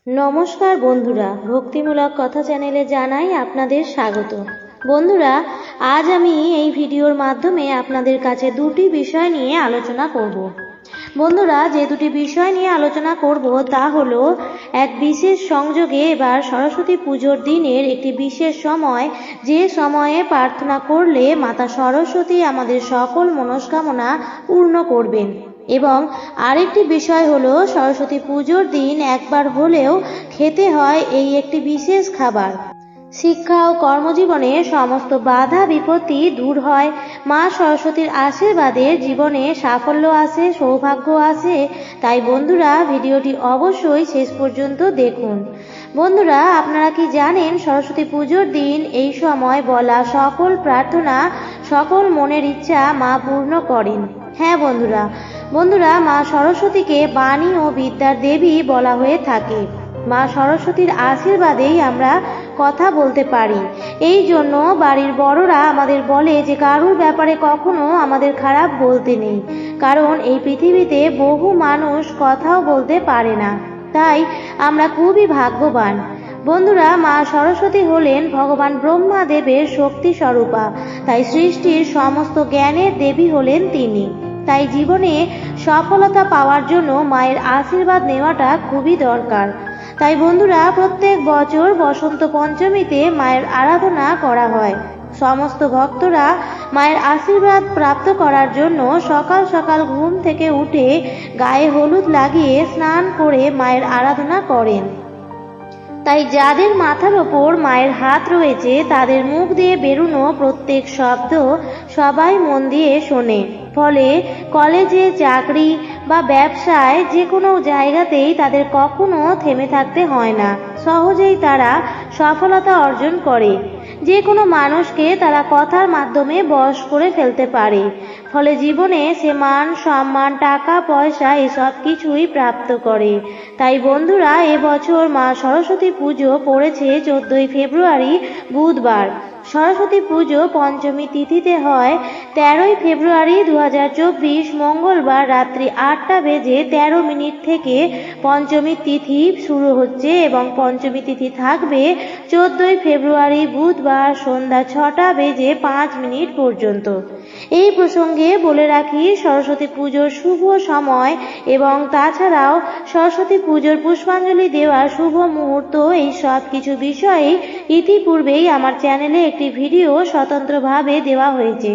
নমস্কার বন্ধুরা, ভক্তিমূলক কথা চ্যানেলে জানাই আপনাদের স্বাগত। বন্ধুরা, আজ আমি এই ভিডিওর মাধ্যমে আপনাদের কাছে দুটি বিষয় নিয়ে আলোচনা করব। বন্ধুরা, যে দুটি বিষয় নিয়ে আলোচনা করব তা হলো এক বিশেষ সংযোগে এবার সরস্বতী পুজোর দিনের একটি বিশেষ সময়, যে সময়ে প্রার্থনা করলে মাতা সরস্বতী আমাদের সকল মনস্কামনা পূর্ণ করবেন। এবং আরেকটি বিষয় হলো সরস্বতী পুজোর দিন একবার হলেও খেতে হয় এই একটি বিশেষ খাবার। শিক্ষা ও কর্মজীবনে সমস্ত বাধা বিপত্তি দূর হয়, মা সরস্বতীর আশীর্বাদে জীবনে সাফল্য আসে, সৌভাগ্য আসে। তাই বন্ধুরা, ভিডিওটি অবশ্যই শেষ পর্যন্ত দেখুন। বন্ধুরা, আপনারা কি জানেন সরস্বতী পুজোর দিন এই সময় বলা সকল প্রার্থনা, সকল মনের ইচ্ছা মা পূর্ণ করেন? হ্যাঁ বন্ধুরা, মা সরস্বতীকে বাণী ও বিদ্যার দেবী বলা হয়ে থাকে। মা সরস্বতীর আশীর্বাদেই আমরা কথা বলতে পারি। এই জন্য বাড়ির বড়রা আমাদের বলে যে কারুর ব্যাপারে কখনো আমাদের খারাপ বলতে নেই, কারণ এই পৃথিবীতে বহু মানুষ কথাও বলতে পারে না। তাই আমরা খুবই ভাগ্যবান। বন্ধুরা, মা সরস্বতী হলেন ভগবান ব্রহ্মাদেবের শক্তি স্বরূপা, তাই সৃষ্টির সমস্ত জ্ঞানের দেবী হলেন তিনি। তাই জীবনে সফলতা পাওয়ার জন্য মায়ের আশীর্বাদ নেওয়াটা খুবই দরকার। তাই বন্ধুরা, প্রত্যেক বছর বসন্ত পঞ্চমীতে মায়ের আরাধনা করা হয়। সমস্ত ভক্তরা মায়ের আশীর্বাদ প্রাপ্ত করার জন্য সকাল সকাল ঘুম থেকে উঠে গায়ে হলুদ লাগিয়ে স্নান করে মায়ের আরাধনা করেন। তাই যাদের মাথার ওপর মায়ের হাত রয়েছে তাদের মুখ দিয়ে বেরোনো প্রত্যেক শব্দ সবাই মন দিয়ে শোনে। ফলে কলেজে, চাকরি বা ব্যবসায় যে কোনো জায়গাতেই তাদের কখনো থেমে থাকতে হয় না। সহজেই তারা সফলতা অর্জন করে। যে কোনো মানুষকে তারা কথার মাধ্যমে বশ করে ফেলতে পারে। ফলে জীবনে সে মান সম্মান, টাকা পয়সা এসব কিছুই প্রাপ্ত করে। তাই বন্ধুরা, এবছর মা সরস্বতী পুজো পড়েছে 14ই ফেব্রুয়ারি বুধবার। সরস্বতী পুজো পঞ্চমী তিথিতে হয় 13ই ফেব্রুয়ারি 2024 মঙ্গলবার রাত্রি 8টা বেজে 13 মিনিট থেকে পঞ্চমী তিথি শুরু হচ্ছে এবং পঞ্চমী তিথি থাকবে 14ই ফেব্রুয়ারি বুধবার সন্ধ্যা 6টা বেজে 5 মিনিট পর্যন্ত। এই প্রসঙ্গে বলে রাখি, সরস্বতী পুজোর শুভ সময় এবং তাছাড়াও সরস্বতী পুজোর পুষ্পাঞ্জলি দেওয়ার শুভ মুহূর্ত, এই সব কিছু বিষয়ে ইতিপূর্বেই আমার চ্যানেলে একটি ভিডিও স্বতন্ত্রভাবে দেওয়া হয়েছে,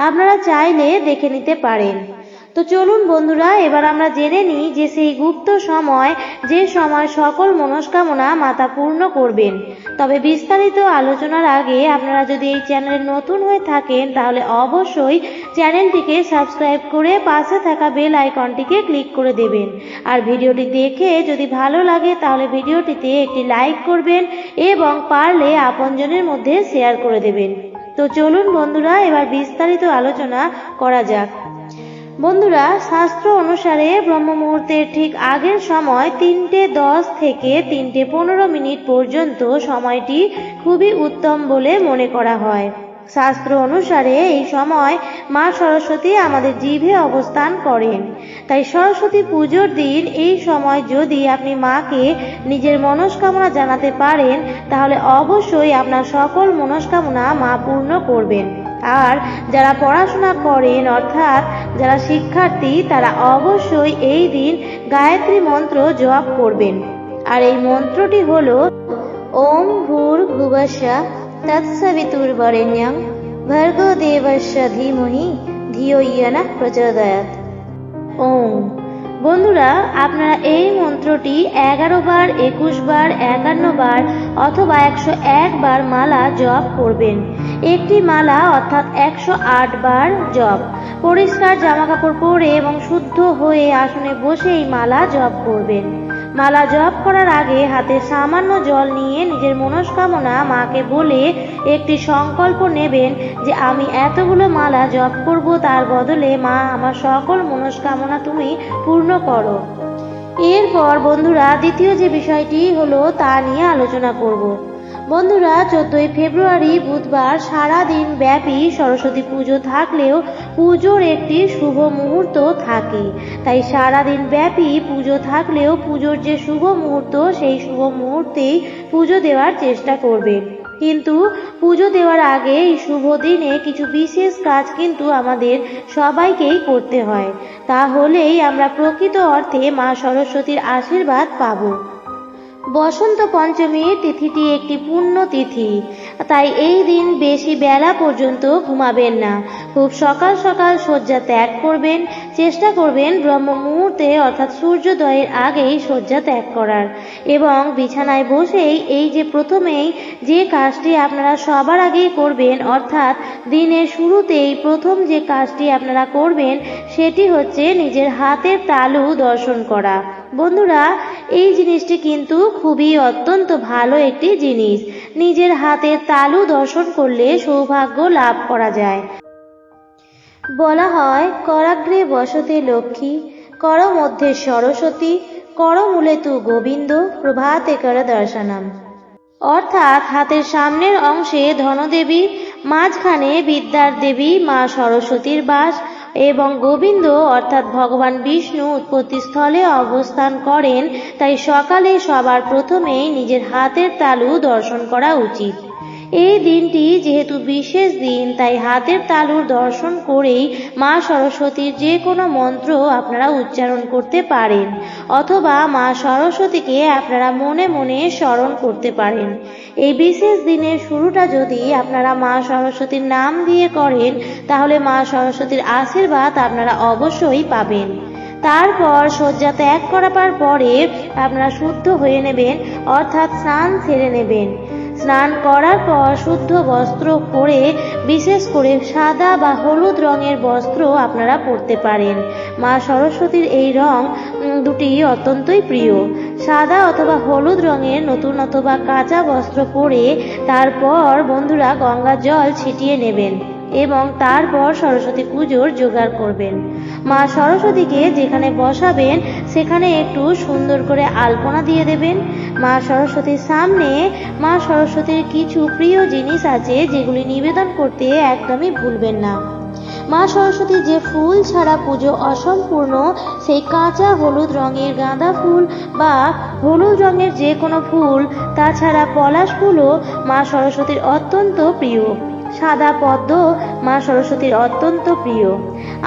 আপনারা চাইলে দেখে নিতে পারেন। তো চলুন বন্ধুরা, এবার আমরা জেনে নিই যে সেই গুপ্ত সময়, যে সময় সকল মনস্কামনা মাতা পূর্ণ করবেন। তবে বিস্তারিত আলোচনার আগে আপনারা যদি এই চ্যানেলে নতুন হয়ে থাকেন তাহলে অবশ্যই চ্যানেলটিকে সাবস্ক্রাইব করে পাশে থাকা বেল আইকনটিকে ক্লিক করে দেবেন। আর ভিডিওটি দেখে যদি ভালো লাগে তাহলে ভিডিওটিতে একটি লাইক করবেন এবং পারলে আপনজনের মধ্যে শেয়ার করে দেবেন। তো চলুন বন্ধুরা, এবার বিস্তারিত আলোচনা করা যাক। বন্ধুরা, শাস্ত্র অনুসারে ব্রহ্ম মুহূর্তের ঠিক আগের সময় 3:10 থেকে 3:15 মিনিট পর্যন্ত সময়টি খুবই উত্তম বলে মনে করা হয়। শাস্ত্র অনুসারে এই সময় মা সরস্বতী আমাদের জিভে অবস্থান করেন। তাই সরস্বতী পুজোর দিন এই সময় যদি আপনি মাকে নিজের মনস্কামনা জানাতে পারেন তাহলে অবশ্যই আপনার সকল মনস্কামনা মা পূর্ণ করবেন। আর যারা পড়াশোনা করেন, অর্থাৎ যারা শিক্ষার্থী, তারা অবশ্যই এই দিন গায়ত্রী মন্ত্র জপ করবেন। আর এই মন্ত্রটি হলো ওম ভূর্ভুবস্সঃ তৎসবিতুর্বরেণ্যং ভর্গো দেবস্য ধীমহি ধিয়ো ইয়ো নঃ প্রচোদয়াৎ। ওম। বন্ধুরা, আপনারা এই মন্ত্রটি 11 বার, 21 বার, 51 বার অথবা 101 বার মালা জপ করবেন। একটি মালা অর্থাৎ 108 বার জপ। পরিষ্কার জামাকাপড় পরে এবং শুদ্ধ হয়ে আসনে বসে এই মালা জপ করবেন। মালা জপ করার আগে হাতে সামান্য জল নিয়ে নিজের মনস্কামনা মাকে বলে একটি সংকল্প নেবেন যে আমি এতগুলো মালা জপ করব, তার বদলে মা আমার সকল মনস্কামনা তুমি পূর্ণ করো। এরপর বন্ধুরা, দ্বিতীয় যে বিষয়টি হলো তা নিয়ে আলোচনা করব। বন্ধুরা, 14ই ফেব্রুয়ারি বুধবার সারা দিন ব্যাপী সরস্বতী পুজো থাকলেও পুজোর একটি শুভ মুহূর্ত থাকে। তাই সারাদিন ব্যাপী পুজো থাকলেও পুজোর যে শুভ মুহূর্ত সেই শুভ মুহূর্তেই পুজো দেওয়ার চেষ্টা করবেন। কিন্তু পুজো দেওয়ার আগে এই শুভ দিনে কিছু বিশেষ কাজ কিন্তু আমাদের সবাইকেই করতে হয়, তাহলেই আমরা প্রকৃত অর্থে মা সরস্বতীর আশীর্বাদ পাব। বসন্ত পঞ্চমীর তিথিটি একটি পুণ্য তিথি, তাই এই দিন বেশি বেলা পর্যন্ত ঘুমাবেন না। খুব সকাল সকাল শয্যা ত্যাগ করবেন, চেষ্টা করবেন ব্রহ্ম মুহূর্তে অর্থাৎ সূর্যোদয়ের আগেই শয্যা ত্যাগ করার, এবং বিছানায় বসেই এই যে প্রথমেই যে কাজটি আপনারা সবার আগেই করবেন, অর্থাৎ দিনের শুরুতেই প্রথম যে কাজটি আপনারা করবেন সেটি হচ্ছে নিজের হাতের তালু দর্শন করা। বন্ধুরা, এই জিনিসটি কিন্তু খুবই অত্যন্ত ভালো একটি জিনিস। নিজের হাতের তালু দর্শন করলে সৌভাগ্য লাভ করা যায়। বলা হয়, করাগ্রে বসতে লক্ষ্মী, কর মধ্যে সরস্বতী, কর মূলে তু গোবিন্দ, প্রভাতে কর দর্শনম। অর্থাৎ হাতের সামনের অংশে ধনদেবী, মাঝখানে বিদ্যার দেবী মা সরস্বতীর বাস এবং গোবিন্দ অর্থাৎ ভগবান বিষ্ণু উৎপত্তি স্থলে অবস্থান করেন। তাই সকালে সবার প্রথমেই নিজের হাতের তালু দর্শন করা উচিত। এই দিনটি যেহেতু বিশেষ দিন, তাই হাতের তালুর দর্শন করেই মা সরস্বতীর যে কোনো মন্ত্র আপনারা উচ্চারণ করতে পারেন, অথবা মা সরস্বতীকে আপনারা মনে মনে স্মরণ করতে পারেন। এই বিশেষ দিনের শুরুটা যদি আপনারা মা সরস্বতীর নাম দিয়ে করেন, তাহলে মা সরস্বতীর আশীর্বাদ আপনারা অবশ্যই পাবেন। তারপর শয্যা ত্যাগ করার পরে আপনারা শুদ্ধ হয়ে নেবেন, অর্থাৎ স্নান সেরে নেবেন। স্নান করার পর শুদ্ধ বস্ত্র পরে, বিশেষ করে সাদা বা হলুদ রঙের বস্ত্র আপনারা পরতে পারেন। মা সরস্বতীর এই রং দুটি অত্যন্তই প্রিয়। সাদা অথবা হলুদ রঙের নতুন অথবা কাঁচা বস্ত্র পরে তারপর বন্ধুরা গঙ্গা জল ছিটিয়ে নেবেন এবং তারপর সরস্বতী পুজোর জোগাড় করবেন। মা সরস্বতীকে যেখানে বসাবেন সেখানে একটু সুন্দর করে আলপনা দিয়ে দেবেন। মা সরস্বতীর সামনে মা সরস্বতীর কিছু প্রিয় জিনিস আছে যেগুলি নিবেদন করতে একদমই ভুলবেন না। মা সরস্বতীর যে ফুল ছাড়া পুজো অসম্পূর্ণ, সেই কাঁচা হলুদ রঙের গাঁদা ফুল বা হলুদ রঙের যে কোনো ফুল, তাছাড়া পলাশ ফুলও মা সরস্বতীর অত্যন্ত প্রিয়। সাদা পদ্ম মা সরস্বতীর অত্যন্ত প্রিয়।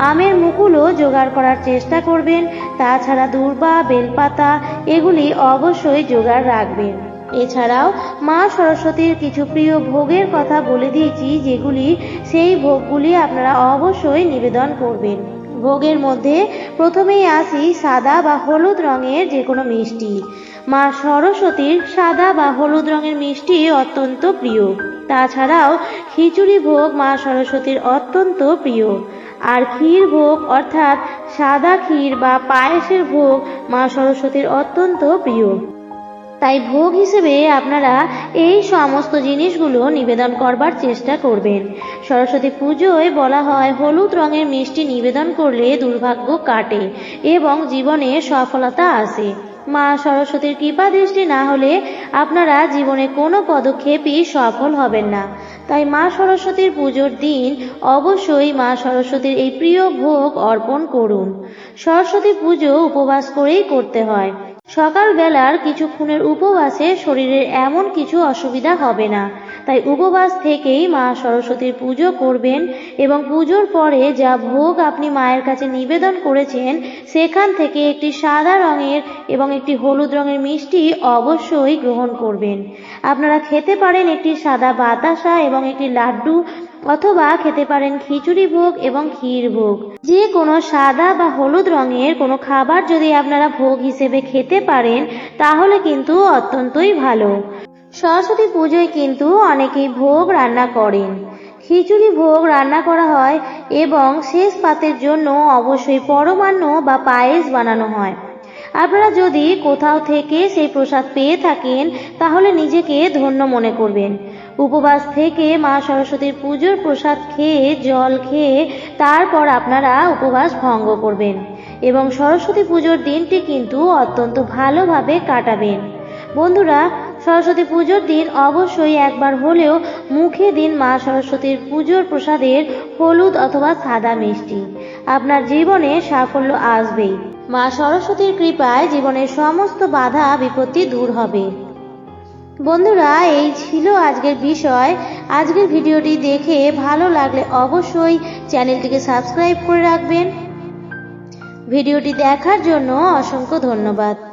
আমের মুকুলও জোগাড় করার চেষ্টা করবেন। তাছাড়া দূর্বা, বেলপাতা এগুলি অবশ্যই জোগাড় রাখবেন। এছাড়াও মা সরস্বতীর কিছু প্রিয় ভোগের কথা বলে দিয়েছি, যেগুলি সেই ভোগগুলি আপনারা অবশ্যই নিবেদন করবেন। ভোগের মধ্যে প্রথমেই আসি সাদা বা হলুদ রঙের যে কোনো মিষ্টি। মা সরস্বতীর সাদা বা হলুদ রঙের মিষ্টি অত্যন্ত প্রিয়। তাছাড়াও খিচুড়ি ভোগ মা সরস্বতীর অত্যন্ত প্রিয়। আর ক্ষীর ভোগ অর্থাৎ সাদা ক্ষীর বা পায়েসের ভোগ মা সরস্বতীর অত্যন্ত প্রিয়। তাই ভোগ হিসেবে আপনারা এই সমস্ত জিনিসগুলো নিবেদন করবার চেষ্টা করবেন। সরস্বতী পুজোয় বলা হয়, হলুদ রঙের মিষ্টি নিবেদন করলে দুর্ভাগ্য কাটে এবং জীবনে সফলতা আসে। মা সরস্বতীর কৃপা দৃষ্টি না হলে আপনারা জীবনে কোনো পদক্ষেপই সফল হবেন না। তাই মা সরস্বতীর পুজোর দিন অবশ্যই মা সরস্বতীর এই প্রিয় ভোগ অর্পণ করুন। সরস্বতী পুজো উপবাস করেই করতে হয়। সকালবেলার কিছুক্ষণের উপবাসে শরীরের এমন কিছু অসুবিধা হবে না। তাই উপবাস থেকেই মা সরস্বতীর পুজো করবেন এবং পুজোর পরে যা ভোগ আপনি মায়ের কাছে নিবেদন করেছেন সেখান থেকে একটি সাদা রঙের এবং একটি হলুদ রঙের মিষ্টি অবশ্যই গ্রহণ করবেন। আপনারা খেতে পারেন একটি সাদা বাতাসা এবং একটি লাড্ডু, অথবা খেতে পারেন খিচুড়ি ভোগ এবং ক্ষীর ভোগ। যে কোনো সাদা বা হলুদ রঙের কোনো খাবার যদি আপনারা ভোগ হিসেবে খেতে পারেন তাহলে কিন্তু অত্যন্তই ভালো। সরস্বতী পুজোয় কিন্তু অনেকেই ভোগ রান্না করেন। খিচুড়ি ভোগ রান্না করা হয় এবং শেষ পাতের জন্য অবশ্যই পরমান্ন বা পায়েস বানানো হয়। আপনারা যদি কোথাও থেকে সেই প্রসাদ পেয়ে থাকেন তাহলে নিজেকে ধন্য মনে করবেন। উপবাস থেকে মা সরস্বতীর পুজোর প্রসাদ খেয়ে, জল খেয়ে তারপর আপনারা উপবাস ভঙ্গ করবেন এবং সরস্বতী পুজোর দিনটি কিন্তু অত্যন্ত ভালোভাবে কাটাবেন। বন্ধুরা, সরস্বতী পুজোর দিন অবশ্যই একবার হলেও মুখে দিন মা সরস্বতীর পুজোর প্রসাদের হলুদ অথবা সাদা মিষ্টি। আপনার জীবনে সাফল্য আসবেই। মা সরস্বতীর কৃপায় জীবনের সমস্ত বাধা বিপত্তি দূর হবে। বন্ধুরা, এই ছিল আজকের বিষয়। আজকের ভিডিওটি দেখে ভালো লাগলে অবশ্যই চ্যানেলটিকে সাবস্ক্রাইব করে রাখবেন। ভিডিওটি দেখার জন্য অসংখ্য ধন্যবাদ।